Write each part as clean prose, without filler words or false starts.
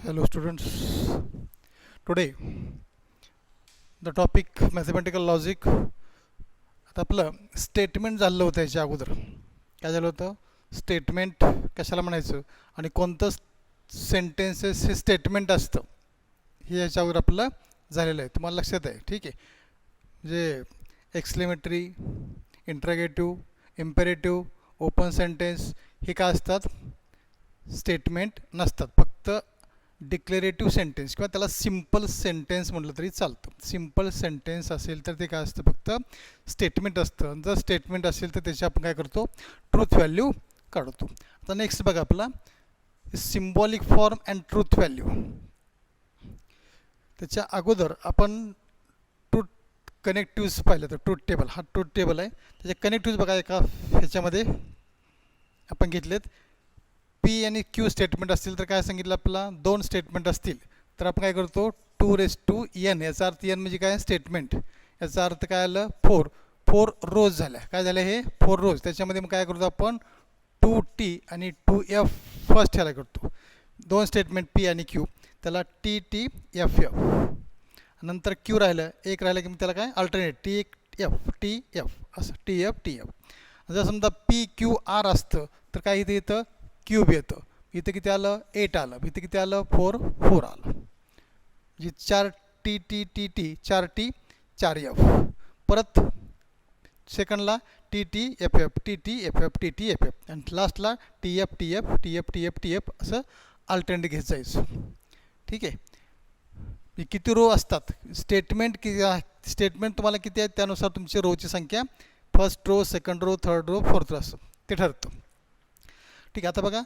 Hello students. Today the topic mathematical logic. आता आपलं statement झालं होतं याच्या अगोदर. काय झालं होतं? स्टेटमेंट कशाला म्हणायचं आणि कोणतं सेंटेन्सेस हे स्टेटमेंट असतं हे याच्या अगोदर आपलं झालेलं आहे. तुम्हाला लक्षात आहे? ठीक आहे. म्हणजे एक्सक्लेमेटरी, इंटरगेटिव्ह, इम्पेरेटिव्ह, ओपन सेंटेन्स हे काय असतात? स्टेटमेंट नसतात. फक्त डिक्लेरेटिव्ह सेंटेन्स किंवा त्याला सिम्पल सेंटेन्स म्हटलं तरी चालतं. सिम्पल सेंटेन्स असेल तर ते काय असतं? फक्त स्टेटमेंट असतं. जर स्टेटमेंट असेल तर त्याची आपण काय करतो? ट्रूथ व्हॅल्यू काढतो. आता नेक्स्ट बघा आपला symbolic form and truth value. त्याच्या अगोदर आपण ट्रूथ कनेक्टिव्ज पाहिलं तर ट्रूथ टेबल, हा ट्रूथ टेबल आहे. त्याचे कनेक्टिव्ज बघा एका ह्याच्यामध्ये आपण घेतलेत. पी आणि क्यू स्टेटमेंट असतील तर काय सांगितलं आपल्याला? दोन स्टेटमेंट असतील तर आपण काय करतो? 2n. याचा अर्थ n म्हणजे काय? स्टेटमेंट. याचा अर्थ काय आलं? 4 रोज झाल्या. काय झालं? हे 4 रोज. त्याच्यामध्ये मग काय करतो आपण? 2t आणि 2f फर्स्ट ह्याला करतो. दोन स्टेटमेंट पी आणि क्यू, त्याला tt ff. नंतर क्यू राहिलं, एक राहिलं की मग त्याला काय? अल्टरनेट tf असं tf. जर समजा पी क्यू आर असतं तर काय इथे येतं? क्यूब येतं. इथं किती आलं? 8 आलं. इथं किती आलं? 4 आलं. म्हणजे 4t 4t 4f. परत सेकंडला ttff आणि लास्टला tf असं अल्टरनेट घेत जायचं. ठीक आहे. किती रो असतात? स्टेटमेंट तुम्हाला किती आहेत त्यानुसार तुमची रोची संख्या first row, second row, third row, fourth row असं ते ठरतं. ठीक आहे. आता बघा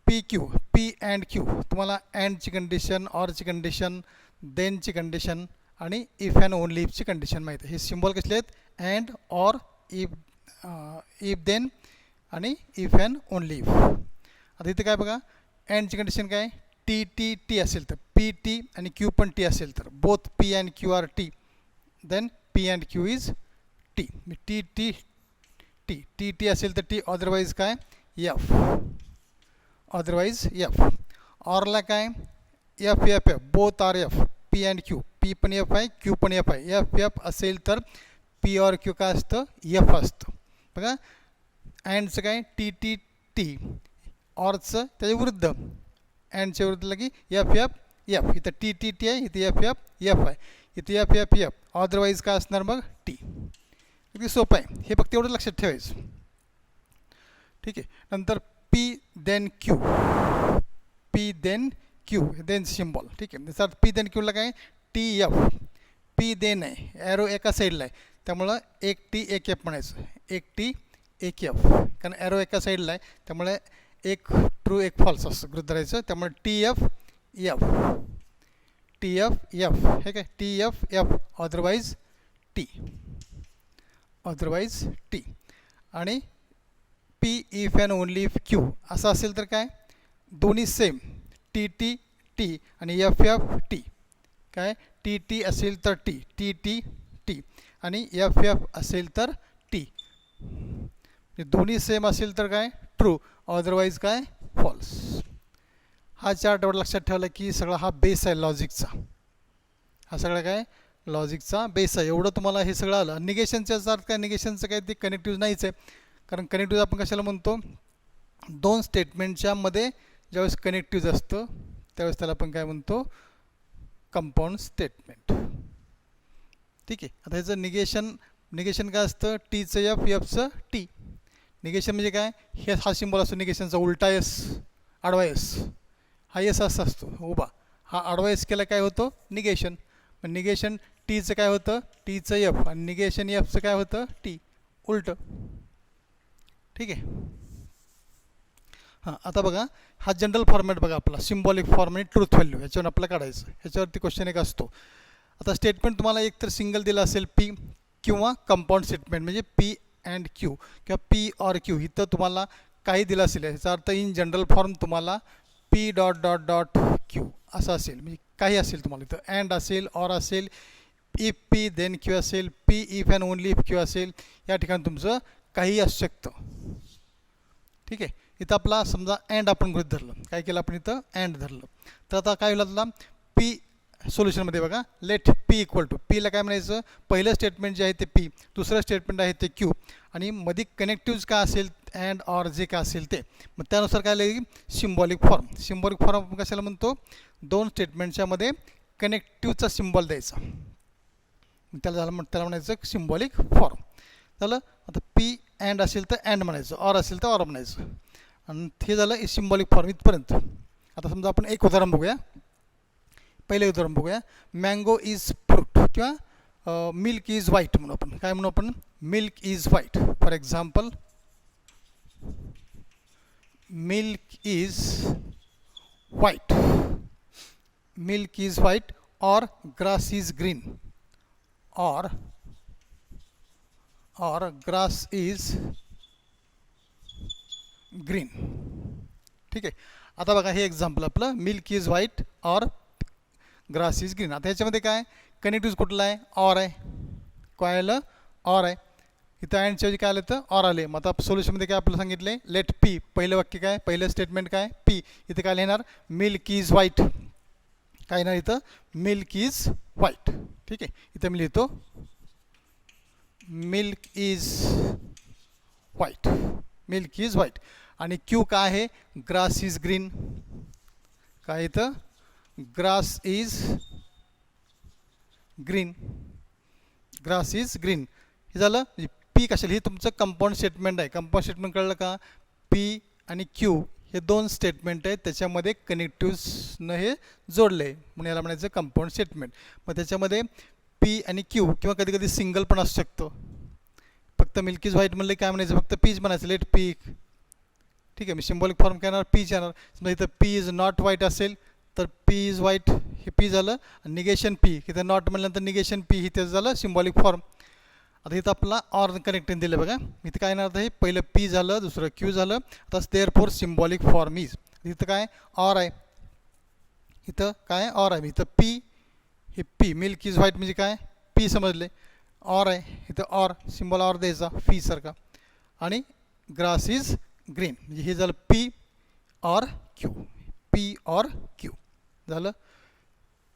पी अँड क्यू, तुम्हाला अँडची कंडिशन, ऑरची कंडिशन, देनची कंडिशन आणि इफ अँड ओनली इफची कंडिशन माहीत आहे. हे सिम्बॉल कसले आहेत? अँड, ऑर, इफ देन आणि इफ अँड ओनली इफ. आता इथे काय बघा? अँडची कंडिशन काय? टी असेल तर पी टी आणि क्यू पण टी असेल तर both P and Q are T, then P and Q is T. T असेल तर टी, अदरवाईज काय? F, otherwise F. ऑरला काय? F both are F, P and Q, P पण एफ आहे, क्यू पण एफ आहे. एफ असेल तर पी ऑर क्यू काय असतं? एफ असतं. बघा अँडचं काय? टी, ऑरचं त्याच्या विरुद्ध, अँडच्या विरुद्धला की एफ. इथं टी आहे, इथे एफ आहे, इथे एफ. अदरवाईज काय असणार मग? टी. अगदी सोपं आहे. हे फक्त एवढं लक्षात ठेवायचं. ठीक आहे. नंतर P then Q, then symbol. ठीक आहे. त्याचा पी देन क्यूला काय? T F. पी देन आहे, ॲरो एका साईडला आहे त्यामुळं एक टी एक एफ म्हणायचं. एक टी एक एफ, कारण ॲरो एका साईडला आहे त्यामुळे एक ट्रू एक फॉल्स असं गृहीत धरायचं. त्यामुळे टी एफ एफ हे काय? T F otherwise T. आणि P if and only if Q असं असेल तर काय? दोन्ही सेम, टी आणि एफ टी. काय? टी असेल तर टी आणि एफ असेल तर टी. दोन्ही सेम असेल तर काय? ट्रू, अदरवाईज काय? फॉल्स. हा चार्ट एवढा लक्षात ठेवला की सगळा हा बेस आहे लॉजिकचा. हा सगळा काय? लॉजिकचा बेस आहे. एवढं तुम्हाला हे सगळं आलं. निगेशनच्या अर्थ काय? निगेशनचं काय? ते कनेक्टिव्ह नाहीच आहे. कारण कनेक्टिव्ह आपण कशाला म्हणतो? दोन स्टेटमेंटच्या मध्ये ज्यावेळेस कनेक्टिव्ह असतं त्यावेळेस त्याला आपण काय म्हणतो? Compound statement. ठीक आहे. आता ह्याचं निगेशन काय असतं? टीचं एफचं टी. निगेशन म्हणजे काय? हे हा सिम्बॉल असतो निगेशनचा, उलटा एस, आडवा एस. हा एस असा असतो उभा, हा आडवा एस केला काय होतं? निगेशन. पण निगेशन टीचं काय होतं? टीचं एफ आणि निगेशन एफचं काय होतं? टी, उलटं. ठीक आहे. हां, आता बघा हा जनरल फॉर्मॅट बघा आपला, सिम्बॉलिक फॉर्म आणि ट्रूथ व्हॅल्यू ह्याच्यावर आपल्याला काढायचं. ह्याच्यावरती क्वेश्चन एक असतो. आता स्टेटमेंट तुम्हाला एक तर सिंगल दिलं असेल पी, किंवा कंपाऊंड स्टेटमेंट म्हणजे पी अँड क्यू किंवा पी ऑर क्यू. इथं तुम्हाला काही दिलं असेल ह्याचा अर्थ इन जनरल फॉर्म तुम्हाला P dot dot dot Q असं असेल. म्हणजे काही असेल तुम्हाला इथं अँड असेल, ऑर असेल, इफ पी देन क्यू असेल, P if and only if Q असेल. या ठिकाणी तुमचं काही असू शकतं. ठीक आहे. इथं आपला समजा अँड आपण गृहीत धरलं, काय केलं आपण इथं अँड धरलं. तर आता काय होईल, आपला पी सोल्युशनमध्ये बघा, लेट पी इक्वल टू, पीला काय म्हणायचं, पहिलं स्टेटमेंट जे आहे ते पी, दुसरं स्टेटमेंट आहे ते क्यू, आणि मध्ये कनेक्टिव्ज काय असेल अँड ऑर जे काय असेल ते. मग त्यानुसार काय लागेल, सिम्बॉलिक फॉर्म. सिम्बॉलिक फॉर्म आपण कशाला म्हणतो, दोन स्टेटमेंटच्या मध्ये कनेक्टिव्हचा सिम्बॉल द्यायचा, त्याला म्हणायचं सिम्बॉलिक फॉर्म. झालं. आता पी अँड असेल तर अँड म्हणायचं, ऑर असेल तर ऑर म्हणायचं, आणि हे झालं सिम्बॉलिक फॉर्म इथपर्यंत. आता समजा आपण एक उदाहरण बघूया. पहिले उदाहरण बघूया, मँगो इज फ्रूट किंवा मिल्क इज व्हाईट म्हणून आपण, काय म्हणू आपण, milk is white. For example, milk is white, milk is white, और ग्रास इज ग्रीन, और ग्रास इज ग्रीन. ठीक आहे. आता बघा हे एक्झाम्पल आपलं, मिल्क इज व्हाईट और ग्रास इज ग्रीन. आता ह्याच्यामध्ये काय कनेक्टिव्ह कुठला आहे, ऑर आहे, काय आलं, ऑर आहे. इथं अँडच्या ऐवजी काय आलं तर ऑर आले. मग आता सोल्युशनमध्ये काय आपलं सांगितलं आहे, लेट पी, पहिलं वाक्य काय, पहिलं स्टेटमेंट काय पी, इथे काय लिहिणार, मिल्क इज व्हाईट, काय येणार इथं, मिल्क इज व्हाईट. ठीक आहे. इथं मी लिहितो milk is white, milk is white. आणि क्यू काय आहे, ग्रास इज ग्रीन, काय इथं, grass is green, grass is green. हे झालं. पी कशाला, हे तुमचं कंपाऊंड स्टेटमेंट आहे. कंपाऊंड स्टेटमेंट कळलं का, पी आणि क्यू हे दोन स्टेटमेंट आहेत, त्याच्यामध्ये कनेक्टिव्सनं हे जोडलं आहे, म्हणून याला म्हणायचं कंपाऊंड स्टेटमेंट. मग त्याच्यामध्ये पी आणि क्यू किंवा कधी कधी सिंगल पण असू शकतो. फक्त मिल्क इज व्हाईट म्हणले काय म्हणायचं, फक्त पीच म्हणायचं, लेट पी. ठीक आहे. मी सिम्बॉलिक फॉर्म काय येणार, पीच येणार. समजा इथं पी इज नॉट व्हाईट असेल तर पी इज व्हाईट, हे पी झालं. निगेशन पी, इथं नॉट म्हणल्यानंतर निगेशन पी, हे त्याचं झालं सिम्बॉलिक फॉर्म. आता इथं आपला ऑर कनेक्टिंग दिलं बघा, इथं काय येणार, हे पहिलं पी झालं, दुसरं क्यू झालं. आता देअरफॉर सिम्बॉलिक फॉर्म इज, इथं काय ऑर आहे, इथं काय ऑर आहे, इथं पी, हे पी, मिल्क इज व्हाईट म्हणजे काय पी समजले, ऑर आहे, इथं ऑर सिम्बॉल ऑर द्यायचा फी सारखा. आणि ग्रास इज ग्रीन म्हणजे हे झालं P or Q, P or Q झालं.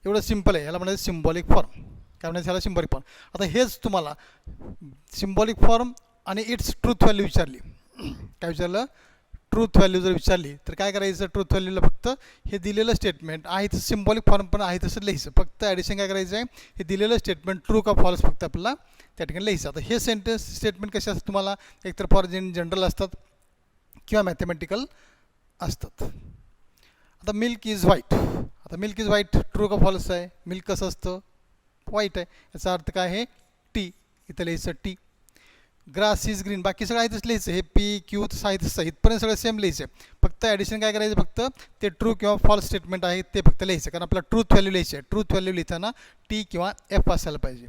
एवढं सिम्पल आहे. याला म्हणायचं सिम्बॉलिक फॉर्म, काय म्हणायचं ह्याला सिम्बॉलिक फॉर्म. आता हेच तुम्हाला सिम्बॉलिक फॉर्म आणि इट्स ट्रूथ व्हॅल्यू विचारली, काय विचारलं, ट्रूथ व्हॅल्यू जर विचारली तर काय करायचं, ट्रूथ व्हॅल्यूला फक्त हे दिलेलं स्टेटमेंट आहे तसं, सिम्बॉलिक फॉर्म पण आहे तसं लिहायचं. फक्त ॲडिशन काय करायचं आहे, हे दिलेलं स्टेटमेंट ट्रू का फॉल्स फक्त आपल्याला त्या ठिकाणी लिहायचं. आता हे सेंटेन्स स्टेटमेंट कसे असतात तुम्हाला, एकतर फॉर जनरल असतात किंवा मॅथमॅटिकल असतात. आता मिल्क इज व्हाईट, आता मिल्क इज व्हाईट ट्रू का फॉल्स आहे, मिल्क कसं असतं व्हाईट आहे, याचा अर्थ काय आहे टी, इथं लिहायचं टी. ग्रास इज ग्रीन, बाकी सगळं आहे तसं लिहायचं, हे पी क्यू तसं आहे तसं, इथपर्यंत सगळं सेम लिहायचं. फक्त ॲडिशन काय करायचं, फक्त ते ट्रू किंवा फॉल्स स्टेटमेंट आहे ते फक्त लिहायचं, कारण आपल्याला ट्रूथ व्हॅल्यू लिहायची आहे. ट्रूथ व्हॅल्यू लिहिताना टी किंवा एफ असायला पाहिजे,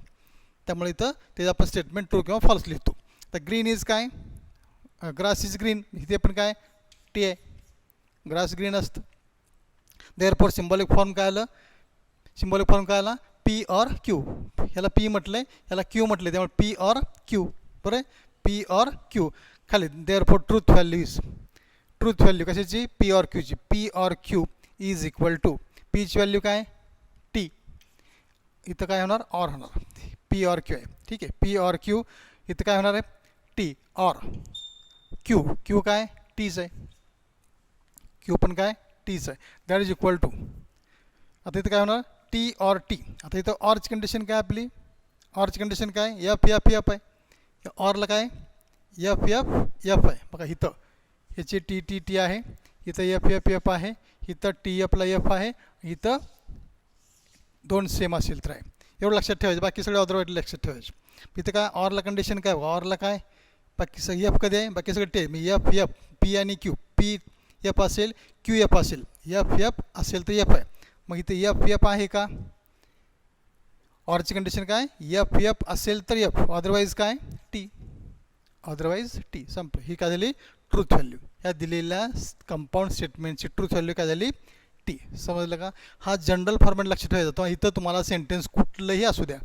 त्यामुळे इथं ते आपण स्टेटमेंट ट्रू किंवा फॉल्स लिहितो. तर ग्रीन इज काय, ग्रास इज ग्रीन, इथे पण काय टी आहे, ग्रास ग्रीन असतं. देअरफॉर सिम्बॉलिक फॉर्म काय आलं, सिम्बॉलिक फॉर्म काय आला, पी ऑर क्यू, ह्याला पी म्हटलं आहे, ह्याला क्यू म्हटलं आहे, त्यामुळे पी ऑर क्यू, बरं आहे, पी ऑर क्यू. खाली therefore truth value is, truth value कशाची, पी ऑर क्यूची, P or Q is equal to, पीची व्हॅल्यू काय टी, इथं काय होणार ऑर होणार, पी ऑर क्यू आहे. ठीक आहे. पी ऑर क्यू इथं काय होणार आहे टी ऑर क्यू, क्यू काय टीच आहे, क्यू पण काय टीच आहे, दॅट इज इक्वल टू. आता इथं काय होणार टी ऑर टी. आता इथं ऑरची कंडिशन काय आपली, ऑरची कंडिशन काय एफ एफ एफ आहे, ऑरला काय एफ एफ एफ आहे. बघा इथं ह्याची टी टी टी आहे, इथं एफ एफ एफ आहे, इथं टी एफला एफ आहे, इथं दोन सेम असेल तर आहे, एवढं लक्षात ठेवायचं. बाकी सगळे अदरवाईज लक्षात ठेवायचे. इथं काय ऑरला कंडिशन काय, ऑरला काय बाकी सगळं एफ कधी आहे, बाकी सगळं टे, मी एफ एफ पी आणि क्यू, पी एफ असेल क्यू एफ असेल, एफ एफ असेल तर एफ आहे. मग इथे एफ एफ आहे का, ऑरची कंडिशन काय एफ एफ असेल तर एफ, अदरवाईज काय टी, अदरवाईज टी, संपलं. ही काय झाली ट्रूथ व्हॅल्यू, या दिलेल्या कंपाऊंड स्टेटमेंटची ट्रूथ व्हॅल्यू काय झाली टी. समजलं का. हा जनरल फॉर्मॅट लक्षात ठेवायचा. तर इथं तुम्हाला सेंटेन्स कुठलंही असू द्या,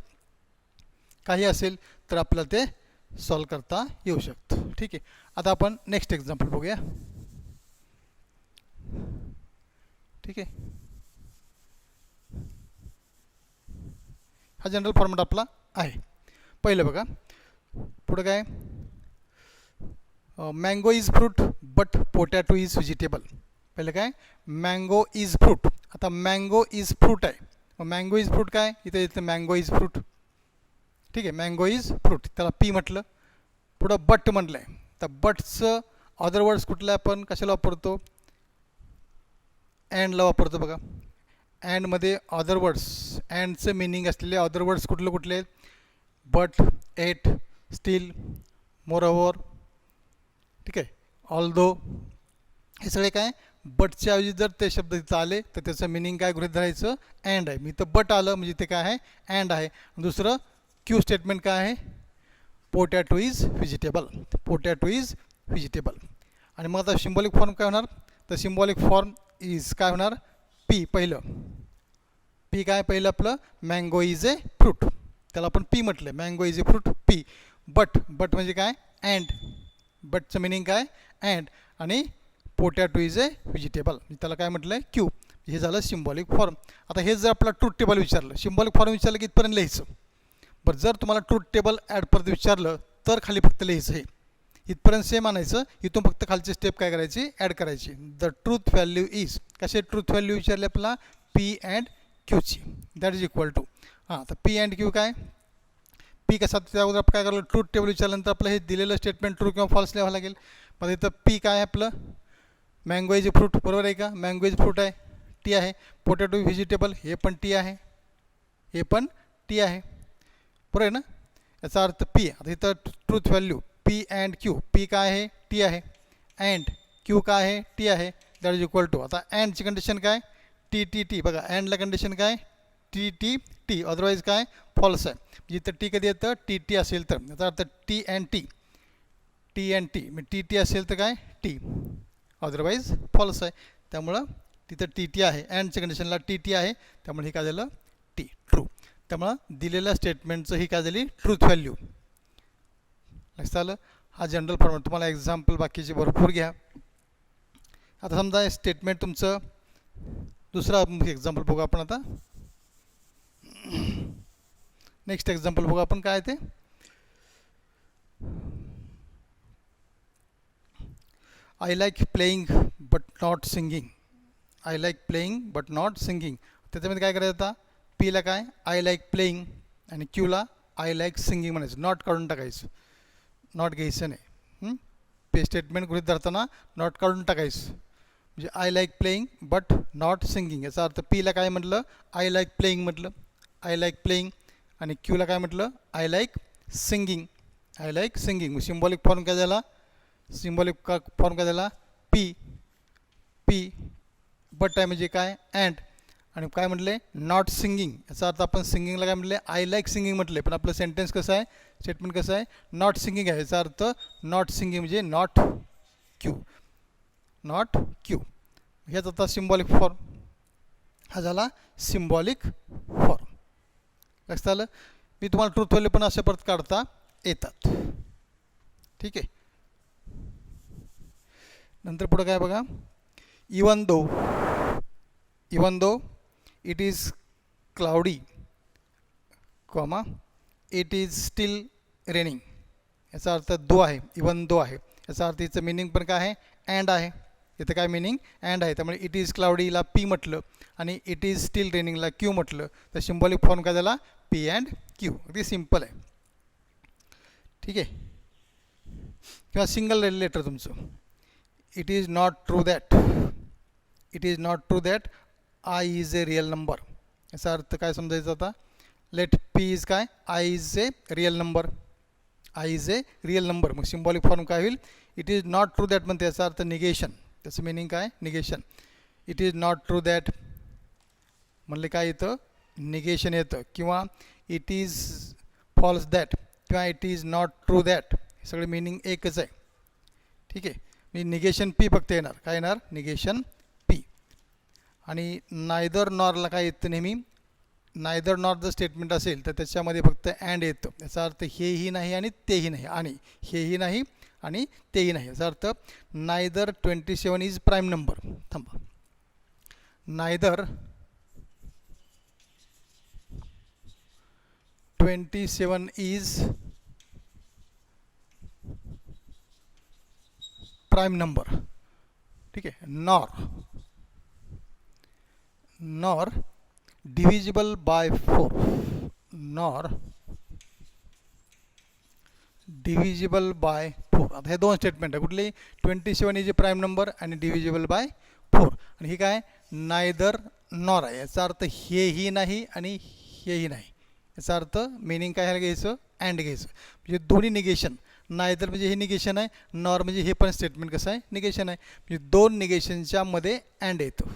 काही असेल तर आपल्याला ते सॉल्व करता येऊ शकतं. ठीक आहे. आता आपण नेक्स्ट एक्झाम्पल बघूया. ठीक आहे. हा जनरल फॉर्मॅट आपला आहे. पहिलं बघा पुढं काय, mango is fruit but potato is vegetable. पहिलं काय, मँगो इज फ्रूट. आता मँगो इज फ्रूट आहे, मग मँगो इज फ्रूट काय, इथं इथं मँगो इज फ्रूट. ठीक आहे, मँगो इज फ्रूट, त्याला पी म्हटलं. पुढं बट म्हटलं आहे, तर बटचं अदर वर्ड्स कुठलं आपण कशाला वापरतो, अँडला वापरतो बघा. अँडमध्ये अदर वर्ड्स, अँडचं मिनिंग असलेले अदर वर्ड्स कुठले कुठले आहेत, बट, एट, स्टील, मोरओव्हर. ठीक आहे, ऑल्दो, हे सगळे काय बटच्या ऐवजी जर ते शब्द तिथं आले तर त्याचं मिनिंग काय गृहीत धरायचं, अँड आहे. मी तर बट आलं म्हणजे ते काय आहे, अँड आहे. दुसरं क्यू स्टेटमेंट काय आहे, potato is vegetable. Potato is vegetable. आणि मग आता सिम्बॉलिक फॉर्म काय होणार, तर सिम्बॉलिक फॉर्म इज काय होणार, पी. पहिलं पी काय, पहिलं आपलं मँगो इज ए फ्रूट, त्याला आपण पी म्हटलं, mango is a fruit, P. But, but म्हणजे काय, अँड, बटचं मिनिंग काय, अँड. आणि पोटॅटो इज ए व्हेजिटेबल, त्याला काय म्हटलं आहे, क्यू. हे झालं सिम्बॉलिक फॉर्म. आता हे जर आपला ट्रूथ टेबल विचारलं, सिम्बॉलिक फॉर्म विचारलं की इथपर्यंत लिहायचं. बरं जर तुम्हाला ट्रूथ टेबल ॲड परत विचारलं तर खाली फक्त लिहायचं, हे इथपर्यंत सेम आणायचं, इथून फक्त खालची स्टेप काय करायची, ॲड करायची. द ट्रूथ व्हॅल्यू इज, कसे ट्रूथ व्हॅल्यू विचारले आपला, पी अँड क्यूची, दॅट इज इक्वल टू. हां, तर पी अँड क्यू काय, पी कसा, त्या अगोदर आपण काय करायला, ट्रूथ टेबल विचारल्यानंतर आपलं हे दिलेलं स्टेटमेंट ट्रू किंवा फॉल्स लिहावं लागेल. मग इथं पी काय आहे आपलं, मँगो इज ए फ्रूट, बरोबर आहे का, मँगो इज फ्रूट आहे, टी आहे. पोटॅटो व्हेजिटेबल, हे पण टी आहे, हे पण टी आहे, बरोबर आहे ना. याचा अर्थ पी. आता इथं truth value P and Q, P काय आहे, टी आहे, अँड क्यू काय आहे, टी आहे, दॅट इज इक्वल टू. आता अँडची कंडिशन काय, टी टी टी. बघा अँडला कंडिशन काय, टी टी टी, अदरवाईज काय फॉल्स आहे. जिथं टी कधी येतं, टी टी असेल तर, याचा अर्थ T and T, T and T, मग टी टी असेल तर काय टी, अदरवाईज फॉल्स आहे. त्यामुळं तिथं टी टी आहे, अँडच्या कंडिशनला टी टी आहे, त्यामुळे हे काय झालं, टी, ट्रू. त्यामुळं दिलेल्या स्टेटमेंटचं ही काय झाली, ट्रूथ व्हॅल्यू. लक्षात आलं. हा जनरल फॉर्मॅट. तुम्हाला एक्झाम्पल बाकीचे भरपूर घ्या. आता समजा स्टेटमेंट तुमचं, दुसरा एक्झाम्पल बघू आपण आता. नेक्स्ट एक्झाम्पल बघू आपण काय ते, I like playing but not singing. I like playing but not singing. त्याच्यामध्ये काय करायचं आता, पीला काय आय लाईक प्लेईंग आणि क्यूला आय लाईक सिंगिंग म्हणायचं, नॉट काढून टाकायचं, नॉट घ्यायचं नाही. पे स्टेटमेंट गृहीत धरताना नॉट काढून टाकायचं, म्हणजे I like playing but not singing. याचा अर्थ पीला काय म्हटलं, आय लाईक प्लेईंग म्हटलं, आय लाईक प्लेईंग. आणि क्यूला काय म्हटलं, I like singing, I like singing. Symbolic form काय झाला, सिम्बॉलिक फॉर्म काय झाला, पी, पी बट आहे म्हणजे काय, अँड. आणि काय म्हटले, नॉट सिंगिंग. याचा अर्थ आपण सिंगिंगला काय म्हटले, आय लाईक सिंगिंग म्हटले, पण आपलं सेंटेन्स कसं आहे, स्टेटमेंट कसं आहे, नॉट सिंगिंग आहे. याचा अर्थ नॉट सिंगिंग म्हणजे नॉट क्यू, नॉट क्यू. ह्याचा आता सिम्बॉलिक फॉर्म, हा झाला सिम्बॉलिक फॉर्म. लक्षात आलं. मी तुम्हाला ट्रूथ व्हॅल्यू पण अशा परत काढता येतात. ठीक आहे. नंतर पुढं काय बघा, even though it is cloudy comma it is still raining. याचा अर्थ दो आहे, इवन दो आहे. याचा अर्थ याचं मिनिंग पण काय आहे, अँड आहे. इथं काय मिनिंग, अँड आहे. त्यामुळे इट इज क्लाउडीला पी म्हटलं आणि इट इज स्टील रेनिंगला क्यू म्हटलं, तर सिम्बॉलिक फॉर्म काय झाला, पी अँड क्यू. अगदी सिम्पल आहे. ठीक आहे. किंवा सिंगल लेटर तुमचं, it is not true that, it is not true that I is a real number. याचा अर्थ काय समजायचा आता, लेट पी इज काय, I is a real number, I is a real number. मग सिम्बॉलिक फॉर्म काय होईल, it is not true that म्हणते, याचा अर्थ निगेशन. त्याचं मिनिंग काय, negation. It is not true that म्हणले काय येतं, निगेशन येतं. किंवा इट इज फॉल्स दॅट किंवा it is not true that, हे सगळे मिनिंग एकच आहे. ठीक आहे. मी निगेशन पी फक्त येणार, काय येणार, निगेशन पी. आणि नायदर नॉरला काय येतं, नेहमी नायदर नॉर जर स्टेटमेंट असेल तर त्याच्यामध्ये फक्त अँड येतं. याचा अर्थ हेही नाही आणि तेही नाही, आणि हेही नाही आणि तेही नाही. याचा अर्थ नायदर 27 इज प्राईम नंबर. थांबा, नायदर 27 इज प्राइम नंबर, ठीक आहे, nor divisible by 4, nor divisible by 4. आता हे दोन स्टेटमेंट आहे कुठली, 27 इज ए प्राईम नंबर आणि डिव्हिजिबल बाय 4. आणि ही काय नायदर नॉर आहे, याचा अर्थ हेही नाही आणि हेही नाही. याचा अर्थ मिनिंग काय ह्याला घ्यायचं, अँड घ्यायचं. म्हणजे दोन्ही निगेशन, नायदर म्हणजे हे निगेशन आहे, नॉर म्हणजे हे पण स्टेटमेंट कसं आहे, निगेशन आहे. म्हणजे दोन निगेशनच्या मध्ये अँड येतो.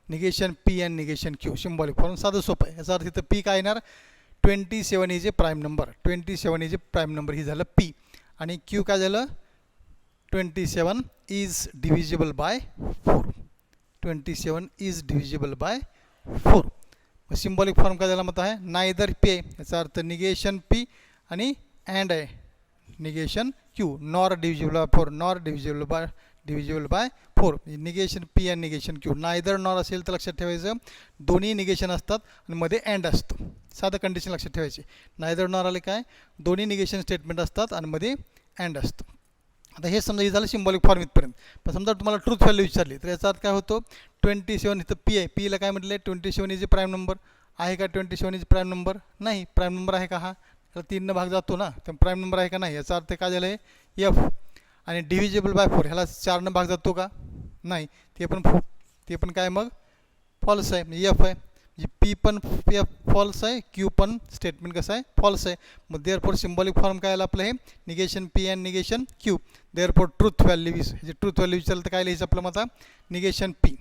Negation P and negation Q, symbolic form साधं सोपं आहे. याचा अर्थ इथं पी काय येणार, 27 is a prime number, 27 is a prime number ही झालं पी. आणि क्यू काय झालं, 27 is divisible by 4, 27 is divisible by 4. Symbolic form काय झाला मत आहे, नायदर पी आहे, याचा अर्थ निगेशन पी आणि अँड आहे negation Q, nor divisible by 4, nor divisible by 4. Negation P आणि निगेशन क्यू. नायदर नॉर असेल तर लक्षात ठेवायचं दोन्ही निगेशन असतात आणि मध्ये अँड असतो. साधं कंडिशन लक्षात ठेवायची. नायदर नॉर आले काय, दोन्ही निगेशन स्टेटमेंट असतात आणि मध्ये अँड असतो. आता हे समजा हे झालं सिम्बॉलिक फॉर्म इथपर्यंत. पण समजा तुम्हाला ट्रूथ व्हॅल्यू विचारली तर याचा अर्थ काय होतो, 27 इथं पी आहे, पीला काय म्हटलं आहे, 27 इज ए प्राईम नंबर आहे का, 27 इज प्राईम नंबर नाही, प्राईम नंबर आहे का, हा त्याला 3 भाग जातो ना, तर प्राईम नंबर आहे का नाही. याचा अर्थ काय झालं आहे एफ. आणि डिव्हिजिबल बाय 4 ह्याला 4 भाग जातो का, नाही, ते पण काय मग फॉल्स आहे, म्हणजे एफ आहे. म्हणजे पी पण एफ फॉल्स आहे, क्यू पण स्टेटमेंट कसं आहे, फॉल्स आहे. मग देअरफॉर सिम्बॉलिक फॉर्म काय आलं आपलं, हे negation P and negation Q. Therefore truth value हे ट्रूथ व्हॅल्यू विचारलं तर काय लिहायचं आपलं मग आता, निगेशन पी.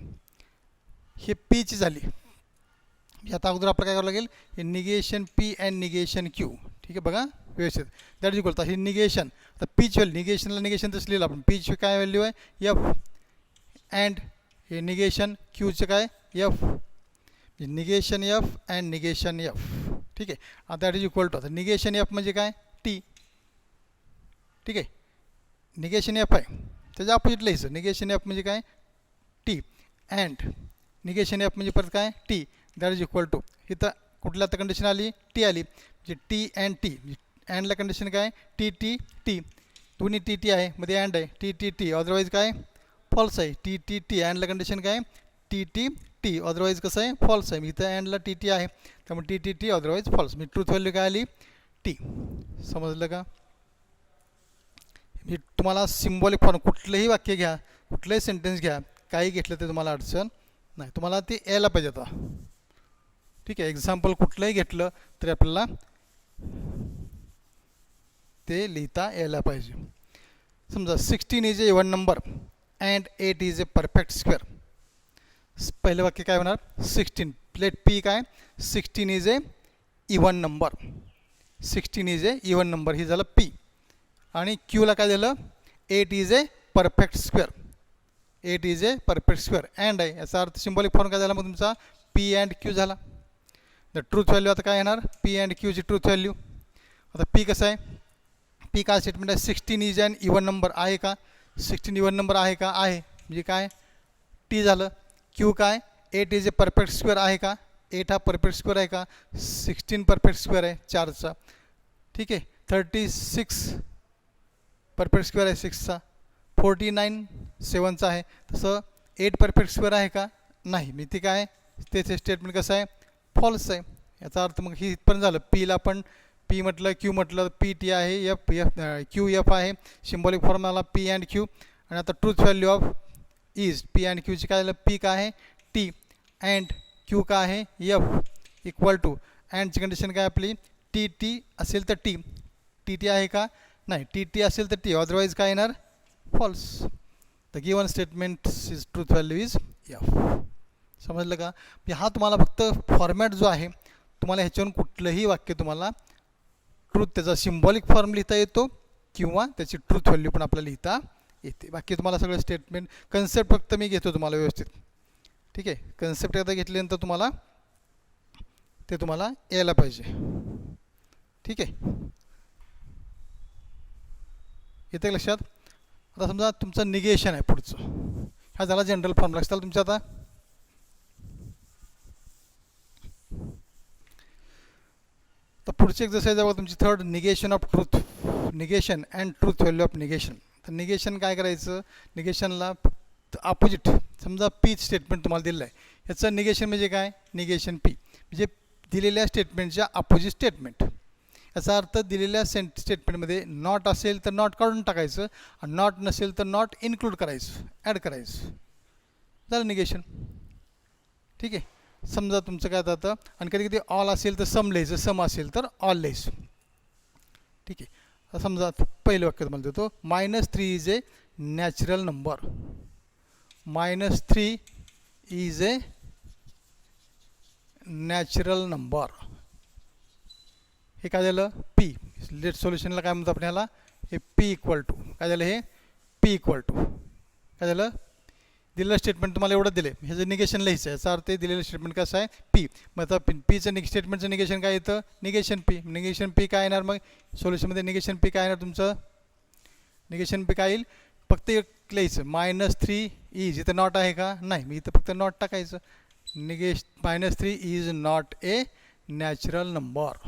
हे पीची झाली. आता अगोदर आपलं काय करावं लागेल, हे negation P and negation Q, ठीक आहे बघा व्यवस्थित. दॅट इज इक्वल टू हे निगेशन. आता पीच व्हॅल्यू, निगेशनला निगेशन तसं लिहिलं आपण, पीच काय व्हॅल्यू आहे एफ, अँड हे निगेशन क्यूचं काय F, negation F and negation F, ठीक आहे. आता दॅट इज इक्वल टू, आता निगेशन एफ म्हणजे काय टी, ठीक आहे, निगेशन एफ आहे त्याच्या अपोजिट लिहायचं, निगेशन एफ म्हणजे काय टी, अँड निगेशन एफ म्हणजे परत काय T. That is equal to, इथं कुठल्या आता कंडिशन आली, टी आली, म्हणजे टी अँड टी. अँडला कंडिशन काय टी टी टी, दोन्ही टी टी आहे, मध्ये अँड आहे, टी टी टी, अदरवाईज काय फॉल्स आहे, टी टी टी. अँडला कंडिशन काय टी टी टी, अदरवाईज कसं आहे फॉल्स आहे. इथं अँडला टी टी आहे त्यामुळे T T T, otherwise false. मी ट्रूथ व्हॅल्यू काय आली टी. समजलं का. मी तुम्हाला सिम्बॉलिक फॉर्म कुठलंही वाक्य घ्या, कुठलंही सेंटेन्स घ्या, काही घेतलं तर तुम्हाला अडचण नाही, तुम्हाला ते यायला पाहिजे आता, ठीक आहे. एक्झाम्पल कुठलंही घेतलं तरी आपल्याला ते लिहिता यायला पाहिजे. समजा 16 is a even number and 8 is a perfect square. पहिलं वाक्य काय होणार, 16 लेट पी काय 16 is a even number, 16 is a even number ही झालं पी. आणि क्यूला काय झालं 8 is a perfect square, 8 is a perfect square and आहे. याचा अर्थ सिम्बॉलिक फॉर्म काय झाला मग तुमचा पी अँड क्यू झाला. द ट्रूथ व्हॅल्यू आता काय येणार, पी अँड क्यूची ट्रूथ व्हॅल्यू. आता पी कसं आहे, पी काय स्टेटमेंट आहे, 16 इज अन इव्हन नंबर आहे का, 16 इव्हन नंबर आहे का, आहे म्हणजे काय टी झालं. क्यू काय 8 इज ए परफेक्ट स्क्वेअर आहे का, 8 हा परफेक्ट स्क्वेअर आहे का, 16 परफेक्ट स्क्वेअर आहे 4चा, ठीक आहे. 36 परफेक्ट स्क्वेअर आहे 6चा, 49 7चा आहे. तसं 8 परफेक्ट स्क्वेअर आहे का, नाही, मी ते काय त्याचे स्टेटमेंट कसं आहे फॉल्स आहे. याचा अर्थ मग ही इथपर्यंत झालं. पीला पण पी म्हटलं क्यू म्हटलं पी टी आहे, एफ एफ क्यू एफ आहे, सिम्बॉलिक फॉर्म आला पी अँड क्यू. आणि आता truth value of is P and क्यूची काय झालं, पी काय आहे टी अँड क्यू काय आहे एफ इक्वल टू, अँडची कंडिशन काय आपली टी टी असेल तर टी, टी टी आहे का नाही, टी टी असेल तर टी, अदरवाईज काय येणार false. The given statement is truth value is F. समजलं का. हा तुम्हाला फक्त फॉर्मॅट जो आहे तुम्हाला ह्याच्यावरून कुठलंही वाक्य तुम्हाला ट्रूथ त्याचा सिम्बॉलिक फॉर्म लिहिता येतो किंवा त्याची ट्रूथ व्हॅल्यू पण आपल्याला लिहिता येते. बाकी तुम्हाला सगळं स्टेटमेंट कन्सेप्ट फक्त मी घेतो तुम्हाला व्यवस्थित, ठीक आहे. कन्सेप्ट एकदा घेतल्यानंतर तुम्हाला ते तुम्हाला यायला पाहिजे, ठीक आहे. येते लक्षात. आता समजा तुमचं निगेशन आहे पुढचं, हा झाला जनरल फॉर्म. लक्षात तुमच्या आता आता पुढची एक्सरसाइज आहे बघा तुमची third, negation of truth, negation and truth value of negation. तर निगेशन काय करायचं, निगेशनला फक्त अपोजिट, समजा पी स्टेटमेंट तुम्हाला दिलेलं आहे, याचं निगेशन म्हणजे काय, निगेशन पी म्हणजे दिलेल्या स्टेटमेंटच्या अपोजिट स्टेटमेंट. याचा अर्थ दिलेल्या स्टेटमेंटमध्ये नॉट असेल तर नॉट काढून टाकायचं आणि नॉट नसेल तर नॉट इन्क्लूड करायचं, ॲड करायचं, झालं निगेशन. ठीक आहे. समजा तुमचं काय जातं आणि कधी कधी ऑल असेल तर सम लिहायचं, सम असेल तर ऑल लिहायचं. ठीक आहे. समजा पहिलं वाक्य तुम्हाला देतो, -3 is a natural number. -3 is a natural number. हे काय झालं, पी. लेट सोल्युशनला काय म्हणतो आपण ह्याला, हे पी इक्वल टू काय झालं, हे पी इक्वल टू काय झालं, दिलेलं स्टेटमेंट तुम्हाला एवढं दिले, ह्याचं निगेशन लिहायचं आहे. याचा अर्थ दिलेलं स्टेटमेंट कसं आहे, पी. मग आता पीचं स्टेटमेंटचं निगेशन काय येतं, निगेशन पी. निगेशन पी काय येणार, मग सोल्युशनमध्ये निगेशन पी काय येणार तुमचं, निगेशन पी काय येईल, फक्त एक लिहायचं, -3 इज, इथं नॉट आहे का, नाही, मी इथं फक्त नॉट टाकायचं. -3 is not a natural number,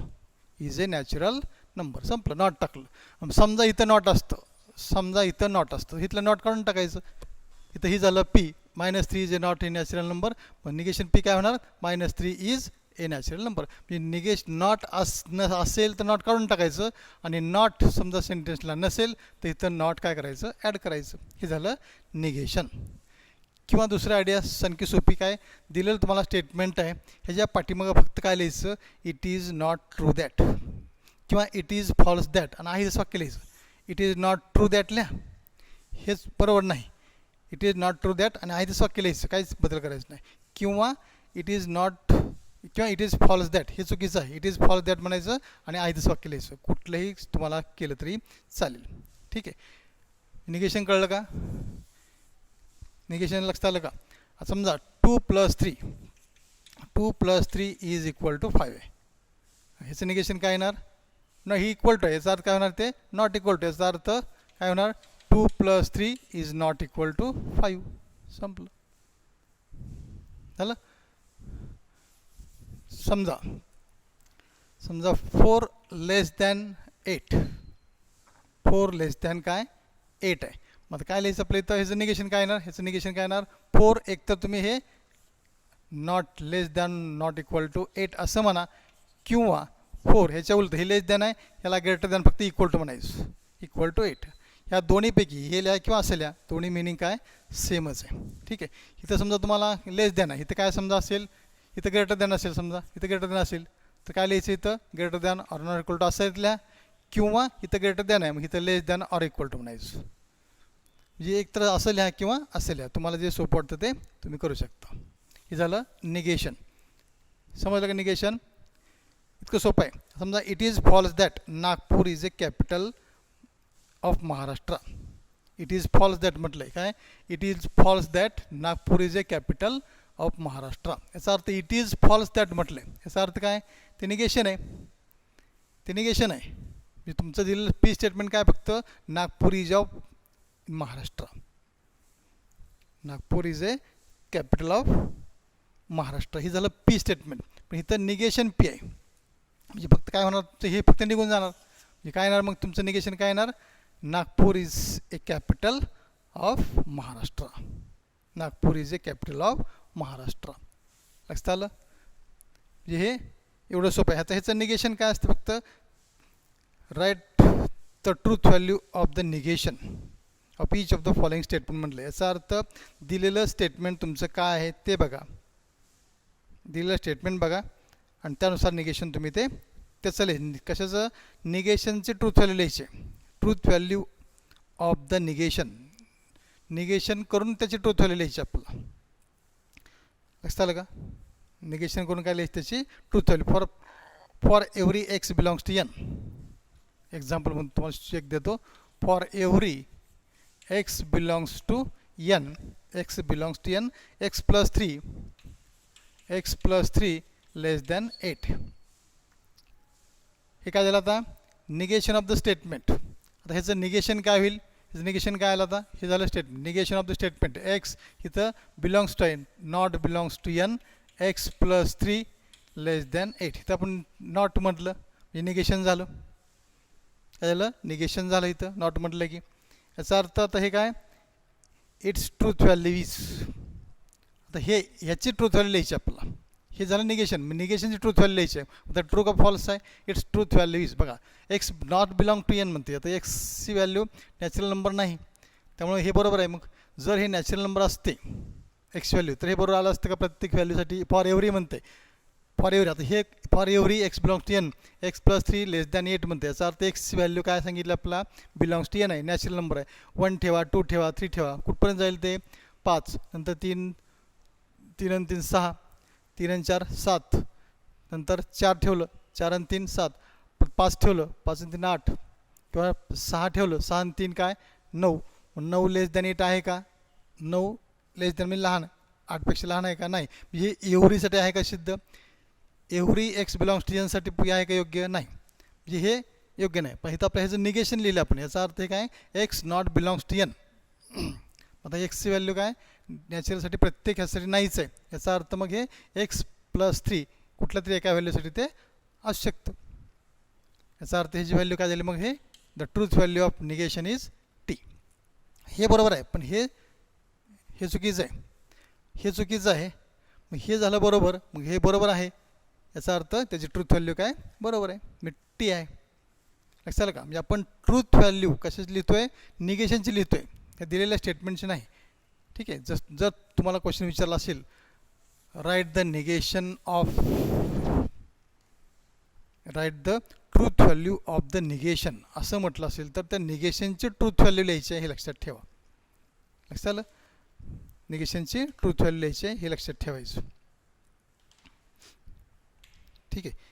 is a natural number, संपलं, नॉट टाकलं. समजा इथं नॉट असतं, समजा इथं नॉट असतं, इथलं नॉट काढून टाकायचं. इथं ही झालं P, -3 is a not a natural number. मग निगेशन पी काय होणार, -3 इज ए नॅचरल नंबर. म्हणजे नॉट असेल तर नॉट काढून टाकायचं आणि नॉट समजा सेंटेन्सला नसेल तर इथं नॉट काय करायचं, ॲड करायचं. हे झालं निगेशन. किंवा दुसरं आयडिया आणखी सोपी, काय दिलेलं तुम्हाला स्टेटमेंट आहे, ह्याच्या पाठीमागं फक्त काय लिहायचं, it is not true that किंवा इट इज फॉल्स दॅट, आणि आहे जसं वाक्य लिहायचं. It is not true that लिहा, हेच बरोबर नाही. It is not true that आणि आहे तसं वाक्य लिहायचं, काहीच बदल करायचं नाही. किंवा इट इज नॉट किंवा इट इज फॉल्स दॅट, हे चुकीचं आहे. इट इज फॉल्स दॅट म्हणायचं आणि आहे तसं वाक्य लिहायचं. कुठलंही तुम्हाला केलं तरी चालेल. ठीक आहे. निगेशन कळलं का, निगेशन लक्षात आलं का. समजा 2 + 3 इज इक्वल टू 5 आहे. ह्याचं निगेशन काय येणार, न ही इक्वल टू आहे, याचा अर्थ काय होणार, ते नॉट इक्वल टू. याचा अर्थ काय होणार, 2 + 3 इज नॉट इक्वल टू 5. संपलं, झालं. समजा 4 लेस दॅन 8, 4 लेस दॅन काय 8 आहे. मग काय लिहायचं आपलं इथं, ह्याचं निगेशन काय येणार, ह्याचं निगेशन काय येणार, 4 एक तर तुम्ही हे not less than not equal to 8 असं म्हणा, किंवा 4 ह्याच्या उलट, हे लेस दॅन आहे, ह्याला ग्रेटर दॅन फक्त इक्वल टू म्हणायचं, इक्वल टू 8. ह्या दोन्हीपैकी हे लिहा किंवा असं लिहा, दोन्ही मिनिंग काय सेमच आहे. ठीक आहे. इथं समजा तुम्हाला लेस दॅन आहे, इथं काय समजा असेल, इथं ग्रेटर दॅन असेल, समजा इथं ग्रेटर दॅन असेल तर काय लिहायचं, इथं greater than or not equal to असं लिहा, किंवा इथं ग्रेटर दॅन आहे मग इथं less than or equal to म्हणायचं. म्हणजे एक तर असं लिहा किंवा असं लिहा, तुम्हाला जे सोपं वाटतं ते तुम्ही करू शकता. हे झालं निगेशन. समजलं का निगेशन, इतकं सोपं आहे. समजा it is false that Nagpur is a capital of Maharashtra. It is false that म्हटलं आहे काय, it is false that Nagpur is a capital of Maharashtra. याचा अर्थ इट इज फॉल्स दॅट म्हटलं आहे, याचा अर्थ काय, ते निगेशन आहे, ते निगेशन आहे. म्हणजे तुमचं दिलेलं पी स्टेटमेंट काय, फक्त Nagpur is of Maharashtra, Nagpur is a capital of Maharashtra, हे झालं पी स्टेटमेंट. पण इथं निगेशन पी आहे, म्हणजे फक्त काय होणार, हे फक्त निघून जाणार. म्हणजे काय येणार मग तुमचं निगेशन काय येणार, Nagpur is a capital of Maharashtra, Nagpur is a capital of Maharashtra. लक्षात आलं. म्हणजे हे एवढं सोपं आहे. आता ह्याचं निगेशन काय असतं, फक्त write the truth value of the negation of each of the following statement म्हटलं. याचा अर्थ दिलेलं स्टेटमेंट तुमचं काय आहे ते बघा, दिलेलं स्टेटमेंट बघा आणि त्यानुसार निगेशन तुम्ही ते त्याचं लिहि. कशाचं, निगेशनचे ट्रूथ व्हॅल्यू लिहायचे, truth value of the negation, negation करून त्याची ट्रूथ व्हॅल्यू लिहायची आपल्याला. लक्षात आलं का, निगेशन करून काय लिहायची त्याची truth value. For every X belongs to N, example म्हणून तुम्हाला चेक देतो. For every X belongs to N, X belongs to N, X plus 3 less than 8. हे काय झालं आता, निगेशन ऑफ द स्टेटमेंट. आता ह्याचं निगेशन काय होईल, ह्याचं निगेशन काय आलं आता, हे झालं statement, negation of the statement. X इथं belongs to N, not belongs to N, X plus 3 less than 8. इथं आपण नॉट म्हटलं, हे निगेशन झालं. काय झालं? निगेशन झालं इथं नॉट म्हटलं की. याचा अर्थ आता हे काय, इट्स ट्रूथ व्हॅल्यू इज. आता हे ह्याची ट्रूथ व्हॅल्यू लिहायची आपल्याला. हे झालं निगेशन. निगेशनची ट्रूथ व्हॅल्यू लिहायची आहे. आता ट्रू का फॉल्स आहे, इट्स ट्रूथ व्हॅल्यू इज. बघा X not belong to N म्हणते. आता एक्सची व्हॅल्यू नॅचरल नंबर नाही, त्यामुळे हे बरोबर आहे. मग जर हे नॅचरल नंबर असते एक्स व्हॅल्यू, तर हे बरोबर आलं असतं का प्रत्येक व्हॅल्यूसाठी. फॉर एव्हरी म्हणते, फॉर एव्हरी. आता हे for every X belongs to N, X plus 3 less than 8 म्हणते. याचा अर्थ एक्सची व्हॅल्यू काय सांगितलं आपला, बिलॉंग्स टू एन आहे, नॅचरल नंबर आहे. 1 ठेवा, 2 ठेवा, 3 ठेवा, कुठपर्यंत जाईल ते 5, नंतर 3 आणि 3 6, 3 आणि 4 7, नंतर 4 ठेवलं, 4 आणि 3 7, 5 ठेवलं, 5 आणि 3 8, किंवा 6 ठेवलं, 6 आणि 3 काय 9. 9 लेस दॅन 8 आहे का, 9 लेस दॅन म्हणजे लहान, 8पेक्षा लहान आहे का, नाही. हे एव्हरीसाठी आहे का सिद्ध, एव्हरी एक्स बिलॉंग्स टू एनसाठी आहे का योग्य, नाही. म्हणजे हे योग्य नाही. पण इथं आपलं ह्याचं निगेशन लिहिलं आपण. याचा अर्थ हे काय, X not belongs to N. आता एक्सची व्हॅल्यू काय नॅचरलसाठी प्रत्येक ह्यासाठी नाहीच आहे. याचा अर्थ मग हे एक्स प्लस 3 कुठल्या तरी एका व्हॅल्यूसाठी ते असू शकतं. याचा अर्थ ह्याची व्हॅल्यू काय झाली, मग हे the truth value of negation is T. हे बरोबर आहे, पण हे चुकीचं आहे. हे चुकीचं आहे. मग हे झालं बरोबर, मग हे बरोबर आहे. याचा अर्थ त्याची ट्रूथ व्हॅल्यू काय बरोबर आहे, मी टी आहे. लक्षात आलं का. म्हणजे आपण ट्रूथ व्हॅल्यू कशाची लिहितोय, निगेशनची लिहितोय, त्या दिलेल्या स्टेटमेंटची नाही. ठीक आहे. जर तुम्हाला क्वेश्चन विचारला असेल, write the truth value of the negation असं म्हटलं असेल, तर त्या निगेशनची ट्रूथ व्हॅल्यू लिहायची आहे हे लक्षात ठेवा. लक्षात आलं. निगेशनची ट्रूथ व्हॅल्यू लिहायची आहे हे लक्षात ठेवायचं. ठीक आहे.